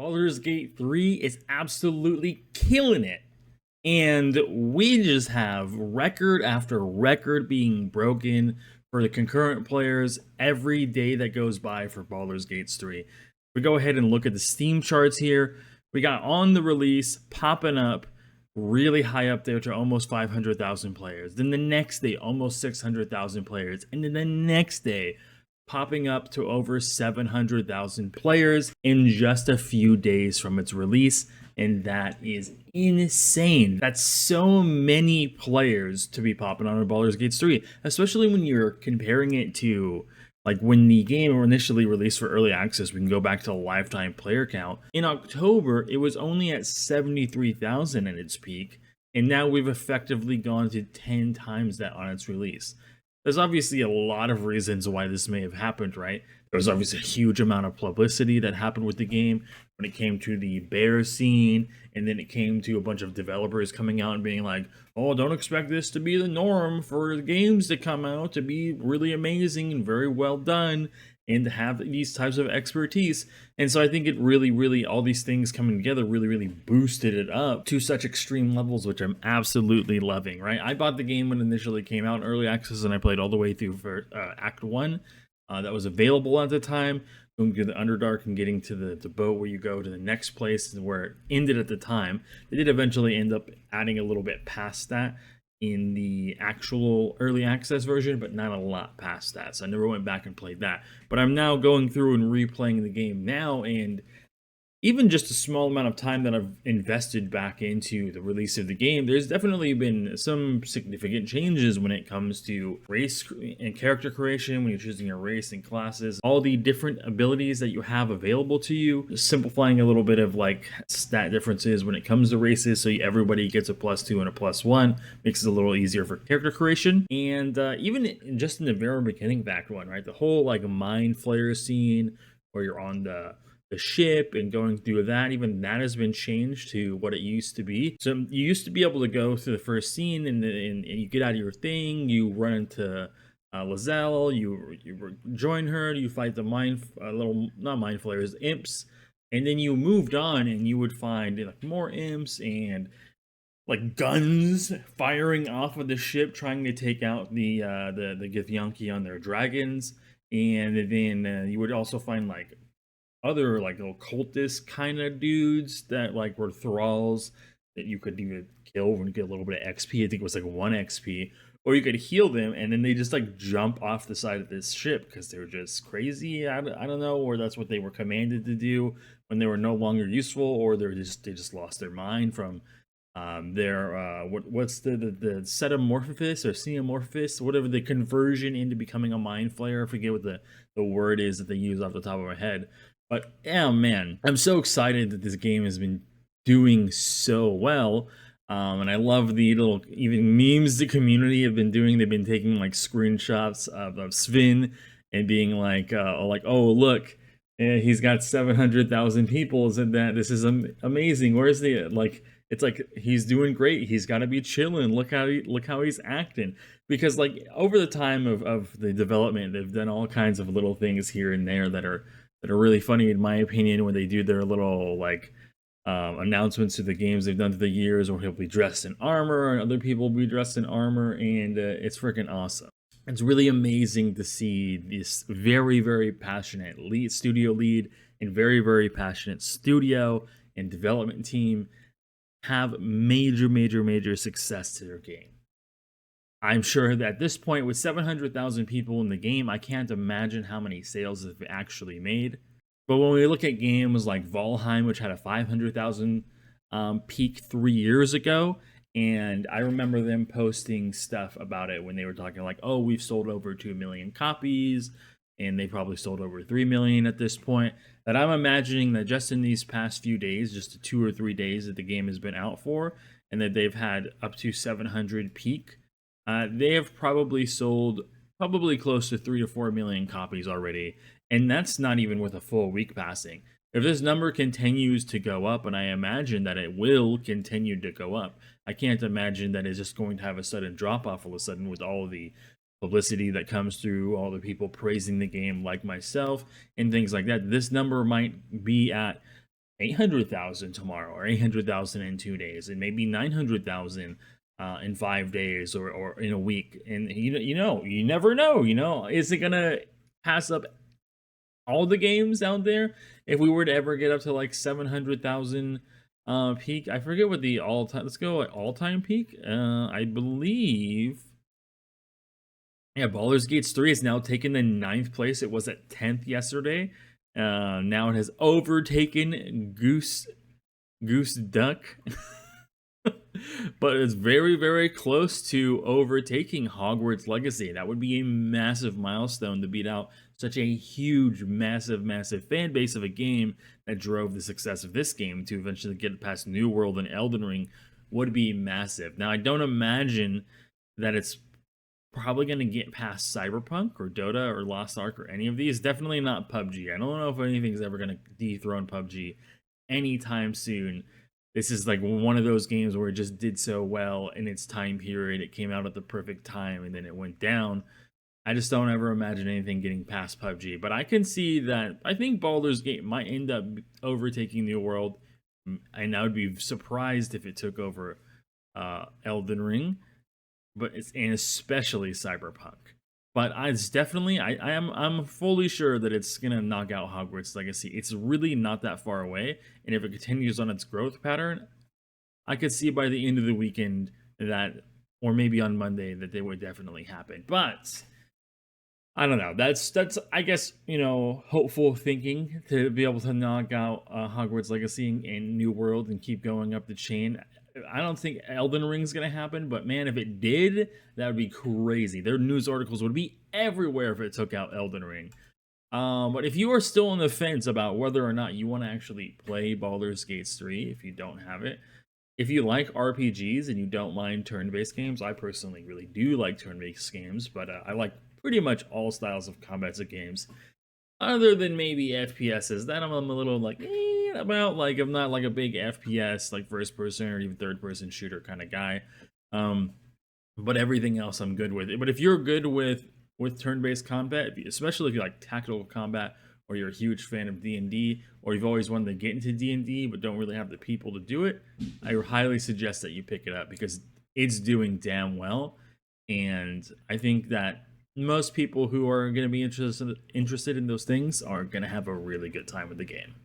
Baldur's Gate 3 is absolutely killing it. And we just have record after record being broken for the concurrent players every day that goes by for Baldur's Gate 3. We go ahead and look at the Steam charts here. We got on the release popping up really high up there to almost 500,000 players. Then the next day, almost 600,000 players. And then the next day, popping up to over 700,000 players in just a few days from its release. And that is insane. That's so many players to be popping on Baldur's Gate 3, especially when you're comparing it to like when the game initially released for early access. We can go back to the lifetime player count. In October, it was only at 73,000 at its peak, and now we've effectively gone to 10 times that on its release. There's obviously a lot of reasons why this may have happened, right? There was obviously a huge amount of publicity that happened with the game when it came to the bear scene, and then it came to a bunch of developers coming out and being like, oh, don't expect this to be the norm for the games to come out to be really amazing and very well done and to have these types of expertise. And so I think it really, all these things coming together really boosted it up to such extreme levels, which I'm absolutely loving, right? I bought the game when it initially came out in early access, and I played all the way through for Act 1. That was available at the time, going to the Underdark and getting to the boat where you go to the next place where it ended at the time. They did eventually end up adding a little bit past that in the actual early access version, but not a lot past that. So I never went back and played that. But I'm now going through and replaying the game now, and even just a small amount of time that I've invested back into the release of the game, there's definitely been some significant changes when it comes to race and character creation, when you're choosing your race and classes, all the different abilities that you have available to you, simplifying a little bit of like stat differences when it comes to races, so everybody gets a +2 and a +1, makes it a little easier for character creation. And even just in the very beginning of Act 1, right, the whole like mind flayer scene where you're on the ship and going through that, even that has been changed to what it used to be. So you used to be able to go through the first scene and you get out of your thing, you run into Lizelle, you join her, you fight the not mind flayers, imps, and then you moved on and you would find like more imps and like guns firing off of the ship trying to take out the Githyanki on their dragons. And then you would also find like other like little cultist kind of dudes that like were thralls that you could even kill and get a little bit of XP. I think it was like 1 XP, or you could heal them and then they just like jump off the side of this ship because they were just crazy. I don't know, or that's what they were commanded to do when they were no longer useful, or they just lost their mind from their what's the Cetamorphosis or Xenomorphosis, whatever the conversion into becoming a mind flayer. I forget what the word is that they use off the top of my head. But yeah, man, I'm so excited that this game has been doing so well. And I love the little even memes the community have been doing. They've been taking like screenshots of Sven and being like, oh look, he's got 700,000 people. Isn't that this is amazing? Where's the like? It's like he's doing great. He's got to be chilling. Look how he's acting. Because like over the time of the development, they've done all kinds of little things here and there that are really funny in my opinion, when they do their little like announcements to the games they've done through the years, or he'll be dressed in armor and other people will be dressed in armor, and it's freaking awesome. It's really amazing to see this very passionate studio lead and very passionate studio and development team have major success to their game. I'm sure that at this point, with 700,000 people in the game, I can't imagine how many sales they've actually made. But when we look at games like Valheim, which had a 500,000 peak 3 years ago, and I remember them posting stuff about it when they were talking like, oh, we've sold over 2 million copies, and they probably sold over 3 million at this point, that I'm imagining that just in these past few days, just the 2 or 3 days that the game has been out for, and that they've had up to 700 peak, they have probably sold close to 3 to 4 million copies already, and that's not even with a full week passing. If this number continues to go up, and I imagine that it will continue to go up, I can't imagine that it's just going to have a sudden drop off all of a sudden with all of the publicity that comes through, all the people praising the game like myself and things like that. This number might be at 800,000 tomorrow, or 800,000 in 2 days, and maybe 900,000 in 5 days, or in a week. And you never know. Is it gonna pass up all the games out there if we were to ever get up to like 700,000 peak? I forget what the all time. Let's go like all time peak. I believe. Yeah, Baldur's Gates 3 is now taken the 9th place. It was at 10th yesterday. Now it has overtaken Goose Duck. But it's very, very close to overtaking Hogwarts Legacy. That would be a massive milestone to beat out such a huge, massive, massive fan base of a game that drove the success of this game to eventually get past New World and Elden Ring. Would be massive. Now, I don't imagine that it's probably going to get past Cyberpunk or Dota or Lost Ark or any of these. Definitely not PUBG. I don't know if anything's ever going to dethrone PUBG anytime soon. This is like one of those games where it just did so well in its time period. It came out at the perfect time and then it went down. I just don't ever imagine anything getting past PUBG. But I can see that. I think Baldur's Gate might end up overtaking New World, and I would be surprised if it took over Elden Ring, and especially Cyberpunk. But it's definitely, I'm fully sure that it's gonna knock out Hogwarts Legacy. It's really not that far away, and if it continues on its growth pattern, I could see by the end of the weekend that, or maybe on Monday, that they would definitely happen. But I don't know. That's I guess, hopeful thinking to be able to knock out Hogwarts Legacy and New World and keep going up the chain. I don't think Elden Ring's gonna happen, but man, if it did, that would be crazy. Their news articles would be everywhere if it took out Elden Ring. But if you are still on the fence about whether or not you want to actually play Baldur's Gate 3, if you don't have it, if you like RPGs and you don't mind turn-based games, I personally really do like turn-based games, but I like pretty much all styles of combats of games, other than maybe FPSs. That I'm a little like about. Like, I'm not like a big FPS, like first person or even third person shooter kind of guy. But everything else I'm good with. But if you're good with turn-based combat, especially if you like tactical combat, or you're a huge fan of D&D, or you've always wanted to get into D&D but don't really have the people to do it, I highly suggest that you pick it up because it's doing damn well. And I think that most people who are going to be interested in those things are going to have a really good time with the game.